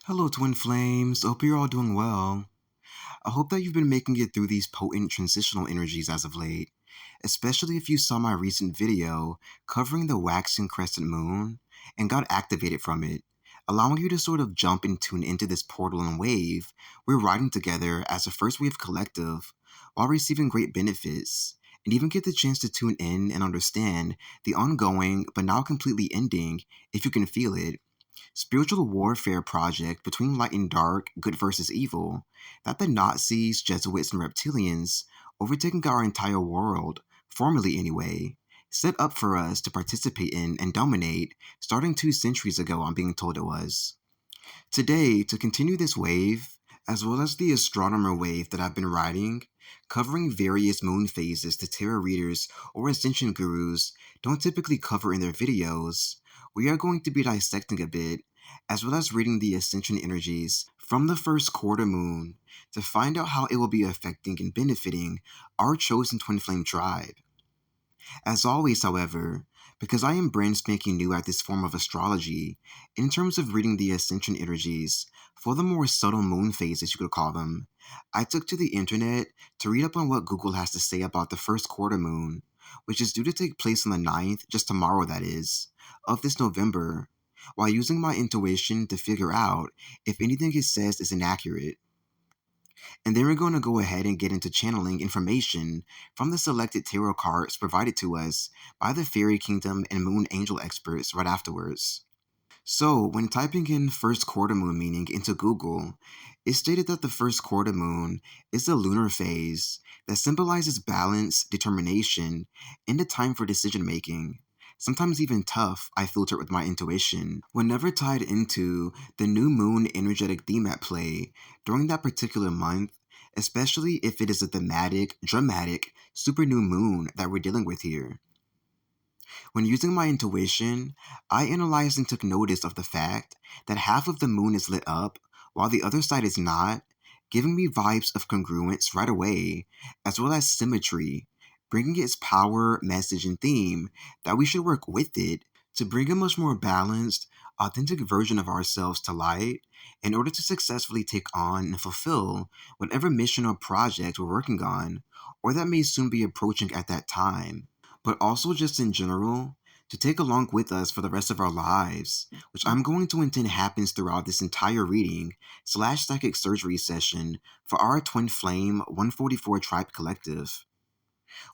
Hello, Twin Flames. I hope you're all doing well. I hope that you've been making it through these potent transitional energies as of late, especially if you saw my recent video covering the waxing crescent moon and got activated from it, allowing you to sort of jump and tune into this portal and wave we're riding together as a first wave collective while receiving great benefits, and even get the chance to tune in and understand the ongoing but now completely ending, if you can feel it, spiritual warfare project between light and dark, good versus evil, that the Nazis, Jesuits, and reptilians, overtaking our entire world, formally anyway, set up for us to participate in and dominate starting 2 centuries ago, I'm being told it was. Today, to continue this wave, as well as the astronomer wave that I've been riding, covering various moon phases that tarot readers or Ascension gurus don't typically cover in their videos, we are going to be dissecting a bit, as well as reading the Ascension energies from the first quarter moon to find out how it will be affecting and benefiting our chosen twin flame tribe. As always, however, because I am brand spanking new at this form of astrology, in terms of reading the Ascension energies, for the more subtle moon phases you could call them, I took to the internet to read up on what Google has to say about the first quarter moon, which is due to take place on the 9th, just tomorrow that is, of this November, while using my intuition to figure out if anything it says is inaccurate. And then we're going to go ahead and get into channeling information from the selected tarot cards provided to us by the Fairy Kingdom and Moon Angel experts right afterwards. So, when typing in first quarter moon meaning into Google, it stated that the first quarter moon is the lunar phase that symbolizes balance, determination, and a time for decision making. Sometimes even tough, I filter with my intuition, whenever tied into the new moon energetic theme at play during that particular month, especially if it is a thematic, dramatic, super new moon that we're dealing with here. When using my intuition, I analyzed and took notice of the fact that half of the moon is lit up while the other side is not, giving me vibes of congruence right away, as well as symmetry, bringing its power, message, and theme that we should work with it to bring a much more balanced, authentic version of ourselves to light in order to successfully take on and fulfill whatever mission or project we're working on, or that may soon be approaching at that time, but also just in general, to take along with us for the rest of our lives, which I'm going to intend happens throughout this entire reading / psychic surgery session for our Twin Flame 144 Tribe Collective.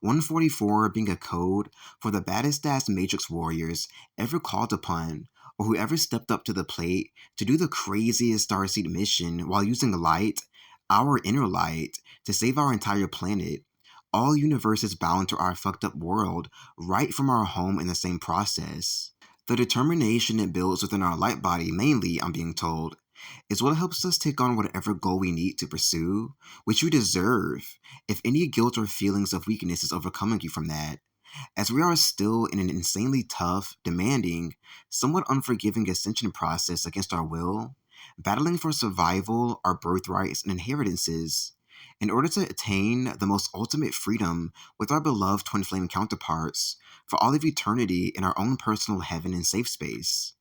144 being a code for the baddest ass Matrix warriors ever called upon, or whoever stepped up to the plate to do the craziest starseed mission while using light, our inner light, to save our entire planet, all universes bound to our fucked up world right from our home in the same process. The determination it builds within our light body, mainly, I'm being told, is what helps us take on whatever goal we need to pursue, which you deserve, if any guilt or feelings of weakness is overcoming you from that, as we are still in an insanely tough, demanding, somewhat unforgiving ascension process against our will, battling for survival, our birthrights, and inheritances, in order to attain the most ultimate freedom with our beloved twin flame counterparts for all of eternity in our own personal heaven and safe space.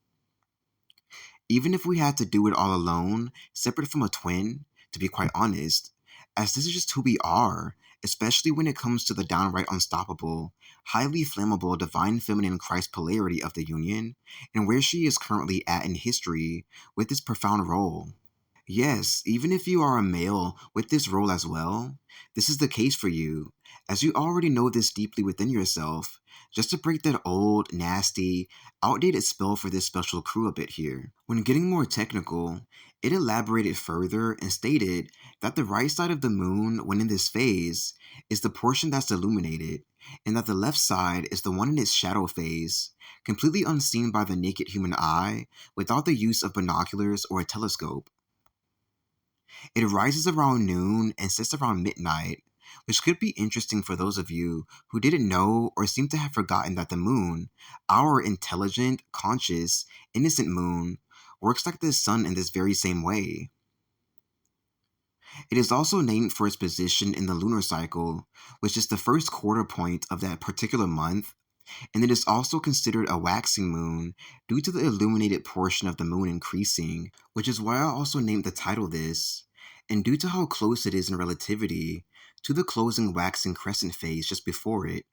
Even if we had to do it all alone, separate from a twin, to be quite honest, as this is just who we are, especially when it comes to the downright unstoppable, highly flammable divine feminine Christ polarity of the union, and where she is currently at in history with this profound role. Yes, even if you are a male with this role as well, this is the case for you, as you already know this deeply within yourself, just to break that old, nasty, outdated spell for this special crew a bit here. When getting more technical, it elaborated further and stated that the right side of the moon when in this phase is the portion that's illuminated, and that the left side is the one in its shadow phase, completely unseen by the naked human eye without the use of binoculars or a telescope. It rises around noon and sets around midnight, which could be interesting for those of you who didn't know or seem to have forgotten that the moon, our intelligent, conscious, innocent moon, works like the sun in this very same way. It is also named for its position in the lunar cycle, which is the first quarter point of that particular month, And it is also considered a waxing moon due to the illuminated portion of the moon increasing, which is why I also named the title this, and due to how close it is in relativity to the closing waxing crescent phase just before it,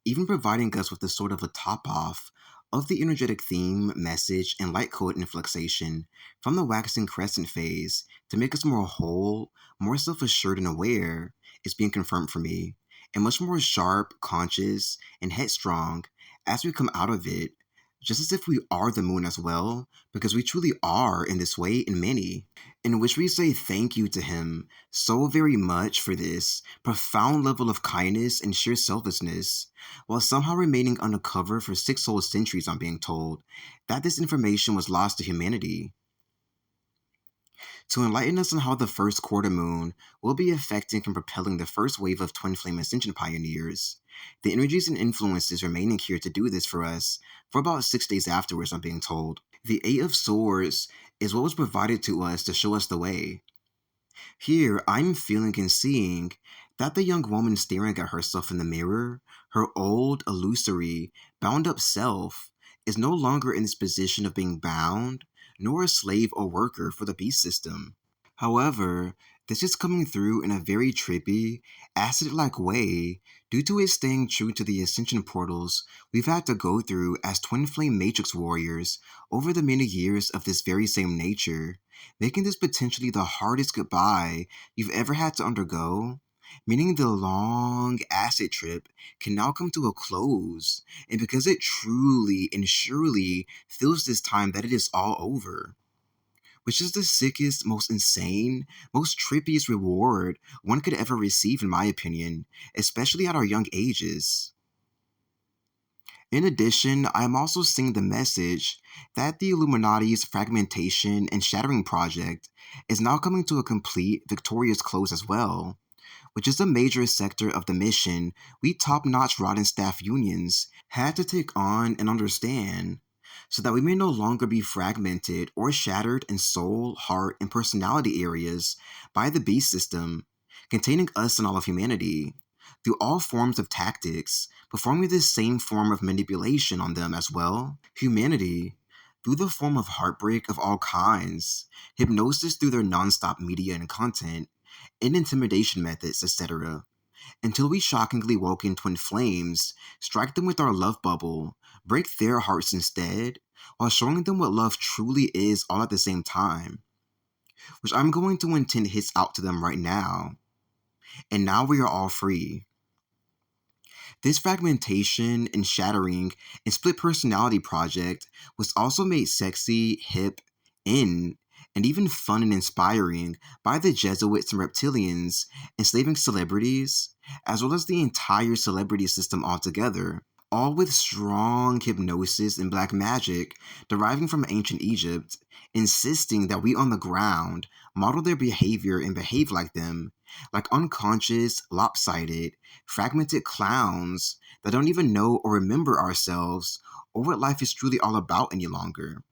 even providing us with a sort of a top off of the energetic theme, message, and light code influxation from the waxing crescent phase to make us more whole, more self assured and aware, is being confirmed for me, and much more sharp, conscious, and headstrong as we come out of it, just as if we are the moon as well, because we truly are in this way in many, in which we say thank you to him so very much for this profound level of kindness and sheer selflessness, while somehow remaining undercover for 6 whole centuries, I'm being told, that this information was lost to humanity. To enlighten us on how the first quarter moon will be affecting and propelling the first wave of twin flame ascension pioneers, the energies and influences remaining here to do this for us for about 6 days afterwards, I'm being told. The Eight of Swords is what was provided to us to show us the way. Here, I'm feeling and seeing that the young woman staring at herself in the mirror, her old, illusory, bound up self, is no longer in this position of being bound, nor a slave or worker for the beast system. However, this is coming through in a very trippy, acid like way due to it staying true to the ascension portals we've had to go through as twin flame matrix warriors over the many years of this very same nature, making this potentially the hardest goodbye you've ever had to undergo. Meaning the long acid trip can now come to a close, and because it truly and surely feels this time that it is all over, which is the sickest, most insane, most trippiest reward one could ever receive, in my opinion, especially at our young ages. In addition, I am also seeing the message that the Illuminati's fragmentation and shattering project is now coming to a complete, victorious close as well, which is a major sector of the mission we top notch Rotten Staff unions had to take on and understand, so that we may no longer be fragmented or shattered in soul, heart, and personality areas by the beast system, containing us and all of humanity, through all forms of tactics, performing this same form of manipulation on them as well, humanity, through the form of heartbreak of all kinds, hypnosis through their nonstop media and content, and intimidation methods, etc., until we shockingly woke in twin flames, strike them with our love bubble, break their hearts instead, while showing them what love truly is all at the same time, which I'm going to intend hits out to them right now. And now we are all free. This fragmentation and shattering and split personality project was also made sexy, hip, in, and even fun and inspiring by the Jesuits and reptilians enslaving celebrities, as well as the entire celebrity system altogether, all with strong hypnosis and black magic deriving from ancient Egypt, insisting that we on the ground model their behavior and behave like them, like unconscious, lopsided, fragmented clowns that don't even know or remember ourselves or what life is truly all about any longer.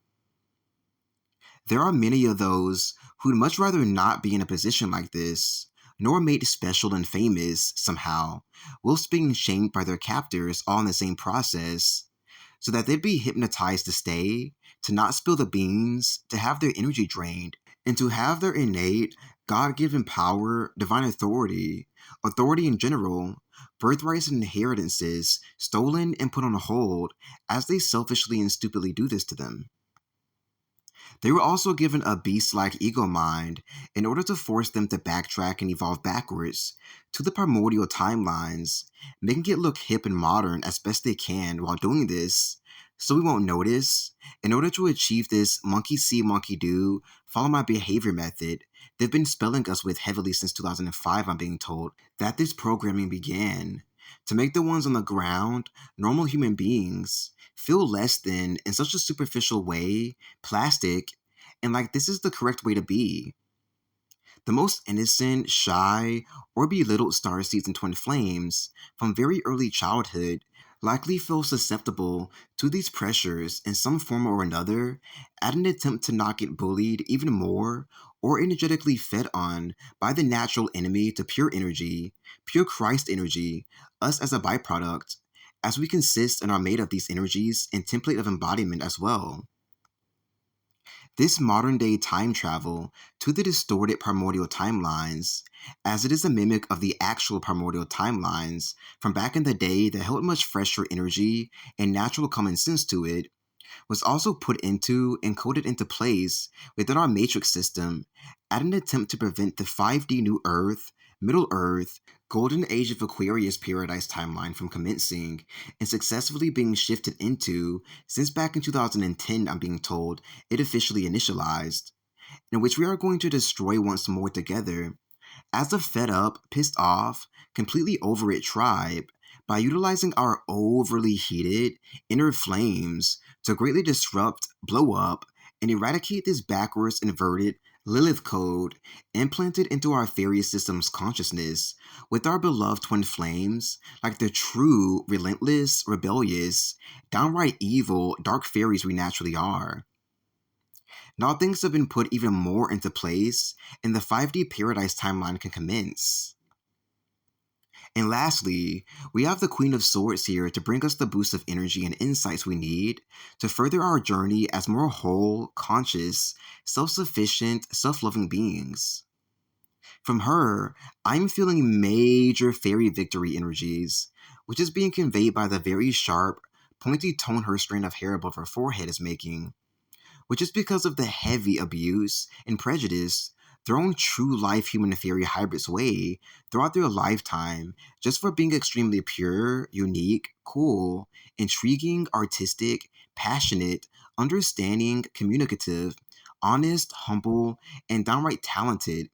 There are many of those who'd much rather not be in a position like this, nor made special and famous somehow, whilst being shamed by their captors all in the same process, so that they'd be hypnotized to stay, to not spill the beans, to have their energy drained, and to have their innate, God given power, divine authority, authority in general, birthrights and inheritances stolen and put on hold as they selfishly and stupidly do this to them. They were also given a beast like ego mind in order to force them to backtrack and evolve backwards to the primordial timelines, making it look hip and modern as best they can while doing this, so we won't notice. In order to achieve this monkey see, monkey do, follow my behavior method, they've been spelling us with heavily since 2005, I'm being told, that this programming began. To make the ones on the ground, normal human beings, feel less than in such a superficial way, plastic, and like this is the correct way to be. The most innocent, shy, or belittled starseeds and twin flames from very early childhood likely feel susceptible to these pressures in some form or another at an attempt to not get bullied even more or energetically fed on by the natural enemy to pure energy, pure Christ energy, us as a byproduct, as we consist and are made of these energies and template of embodiment as well. This modern day time travel to the distorted primordial timelines, as it is a mimic of the actual primordial timelines from back in the day that held much fresher energy and natural common sense to it, was also put into and coded into place within our matrix system at an attempt to prevent the 5D New Earth, Middle Earth, Golden Age of Aquarius Paradise timeline from commencing and successfully being shifted into since back in 2010, I'm being told, it officially initialized, in which we are going to destroy once more together as a fed up, pissed off, completely over it tribe by utilizing our overly heated inner flames to greatly disrupt, blow up, and eradicate this backwards inverted Lilith code implanted into our fairy system's consciousness with our beloved twin flames, like the true, relentless, rebellious, downright evil, dark fairies we naturally are. Now things have been put even more into place, and the 5D Paradise timeline can commence. And lastly, we have the Queen of Swords here to bring us the boost of energy and insights we need to further our journey as more whole, conscious, self-sufficient, self-loving beings. From her, I'm feeling major fairy victory energies, which is being conveyed by the very sharp, pointy tone her strand of hair above her forehead is making, which is because of the heavy abuse and prejudice thrown true life human fairy hybrids way throughout their lifetime just for being extremely pure, unique, cool, intriguing, artistic, passionate, understanding, communicative, honest, humble, and downright talented,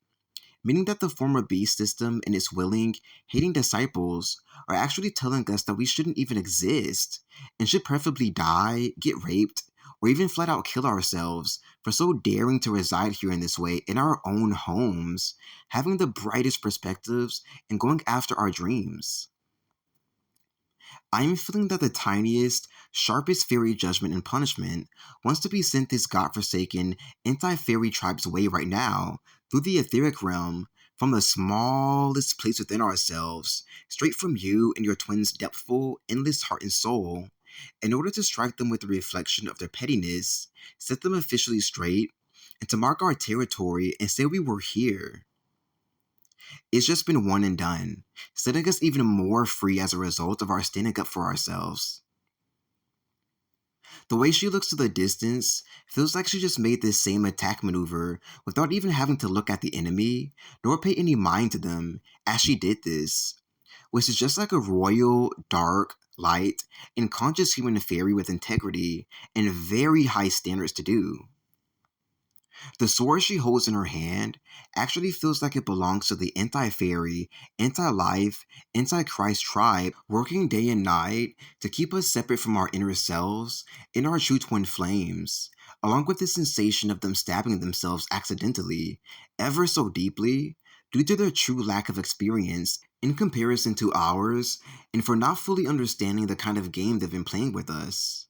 meaning that the former beast system and its willing, hating disciples are actually telling us that we shouldn't even exist and should preferably die, get raped, or even flat out kill ourselves for so daring to reside here in this way in our own homes, having the brightest perspectives and going after our dreams. I'm feeling that the tiniest, sharpest fairy judgment and punishment wants to be sent this godforsaken, anti-fairy tribe's way right now, through the etheric realm, from the smallest place within ourselves, straight from you and your twin's depthful, endless heart and soul, in order to strike them with the reflection of their pettiness, set them officially straight, and to mark our territory and say we were here. It's just been one and done, setting us even more free as a result of our standing up for ourselves. The way she looks to the distance feels like she just made this same attack maneuver without even having to look at the enemy, nor pay any mind to them as she did this, which is just like a royal, dark, light, and conscious human fairy with integrity and very high standards to do. The sword she holds in her hand actually feels like it belongs to the anti-fairy, anti-life, anti-Christ tribe working day and night to keep us separate from our inner selves in our true twin flames, along with the sensation of them stabbing themselves accidentally, ever so deeply, due to their true lack of experience in comparison to ours, and for not fully understanding the kind of game they've been playing with us.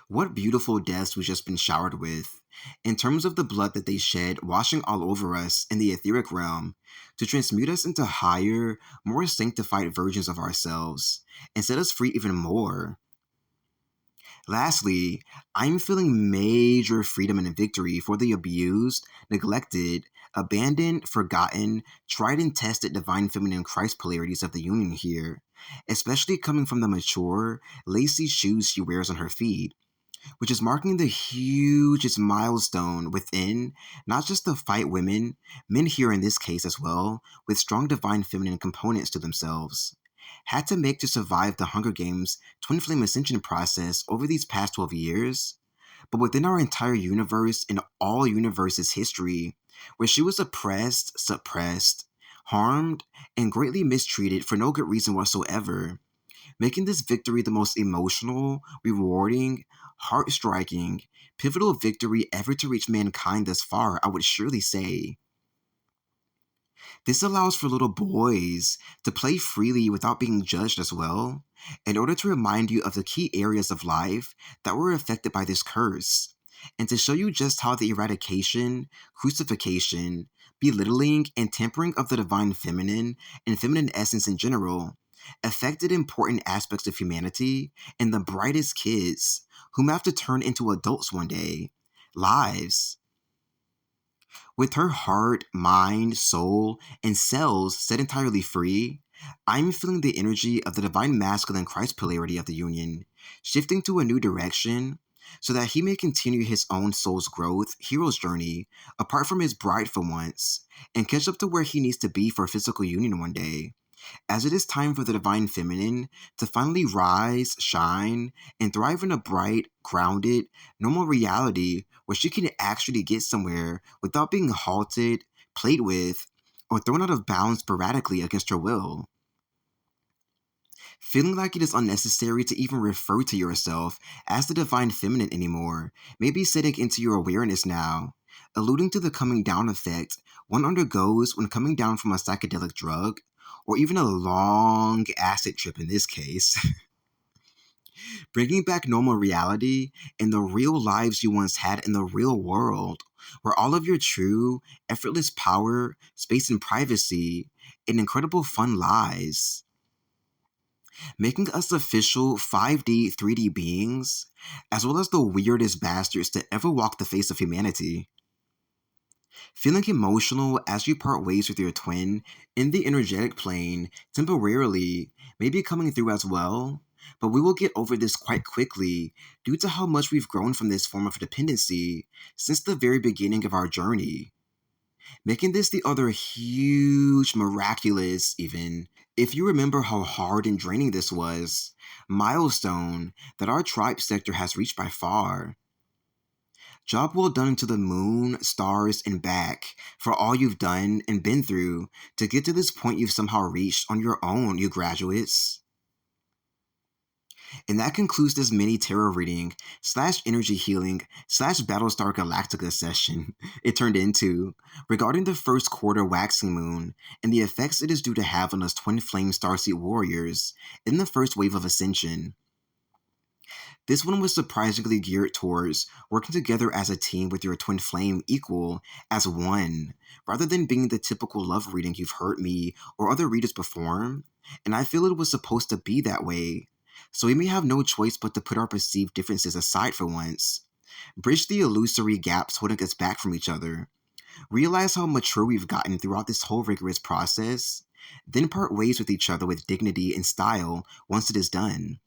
What beautiful deaths we've just been showered with, in terms of the blood that they shed washing all over us in the etheric realm, to transmute us into higher, more sanctified versions of ourselves, and set us free even more. Lastly, I'm feeling major freedom and victory for the abused, neglected, abandoned, forgotten, tried and tested divine feminine Christ polarities of the union here, especially coming from the mature, lacy shoes she wears on her feet, which is marking the hugest milestone within not just the fight women, men here in this case as well, with strong divine feminine components to themselves, had to make to survive the Hunger Games twin flame ascension process over these past 12 years, but within our entire universe and all universes' history, where she was oppressed, suppressed, harmed, and greatly mistreated for no good reason whatsoever, making this victory the most emotional, rewarding, heart-striking, pivotal victory ever to reach mankind thus far, I would surely say. This allows for little boys to play freely without being judged as well, in order to remind you of the key areas of life that were affected by this curse, and to show you just how the eradication, crucifixion, belittling, and tempering of the divine feminine and feminine essence in general affected important aspects of humanity, and the brightest kids, whom have to turn into adults one day, lives. With her heart, mind, soul, and cells set entirely free, I'm feeling the energy of the divine masculine Christ polarity of the union, shifting to a new direction so that he may continue his own soul's growth, hero's journey, apart from his bride for once, and catch up to where he needs to be for physical union one day, as it is time for the divine feminine to finally rise, shine, and thrive in a bright, grounded, normal reality where she can actually get somewhere without being halted, played with, or thrown out of bounds sporadically against her will. Feeling like it is unnecessary to even refer to yourself as the divine feminine anymore may be setting into your awareness now, alluding to the coming down effect one undergoes when coming down from a psychedelic drug, or even a long acid trip in this case. Bringing back normal reality and the real lives you once had in the real world, where all of your true, effortless power, space, and privacy, and incredible fun lies, making us official 5D, 3D beings, as well as the weirdest bastards to ever walk the face of humanity. Feeling emotional as you part ways with your twin in the energetic plane temporarily may be coming through as well, but we will get over this quite quickly due to how much we've grown from this form of dependency since the very beginning of our journey, making this the other huge, miraculous, even, if you remember how hard and draining this was, milestone that our tribe sector has reached by far. Job well done to the moon, stars, and back for all you've done and been through to get to this point you've somehow reached on your own, you graduates. And that concludes this mini tarot reading / energy healing / Battlestar Galactica session it turned into regarding the first quarter waxing moon and the effects it is due to have on us twin flame starseed warriors in the first wave of Ascension. This one was surprisingly geared towards working together as a team with your twin flame equal as one, rather than being the typical love reading you've heard me or other readers perform, and I feel it was supposed to be that way. So we may have no choice but to put our perceived differences aside for once, bridge the illusory gaps holding us back from each other, realize how mature we've gotten throughout this whole rigorous process, then part ways with each other with dignity and style once it is done.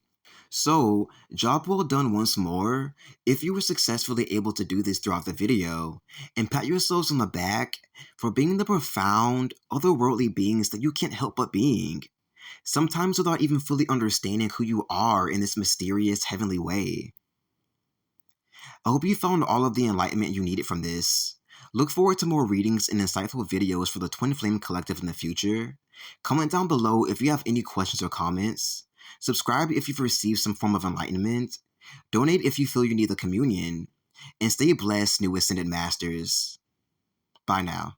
So, job well done once more if you were successfully able to do this throughout the video, and pat yourselves on the back for being the profound, otherworldly beings that you can't help but being, sometimes without even fully understanding who you are in this mysterious, heavenly way. I hope you found all of the enlightenment you needed from this. Look forward to more readings and insightful videos for the Twin Flame Collective in the future. Comment down below if you have any questions or comments. Subscribe if you've received some form of enlightenment. Donate if you feel you need the communion. And stay blessed, new Ascended Masters. Bye now.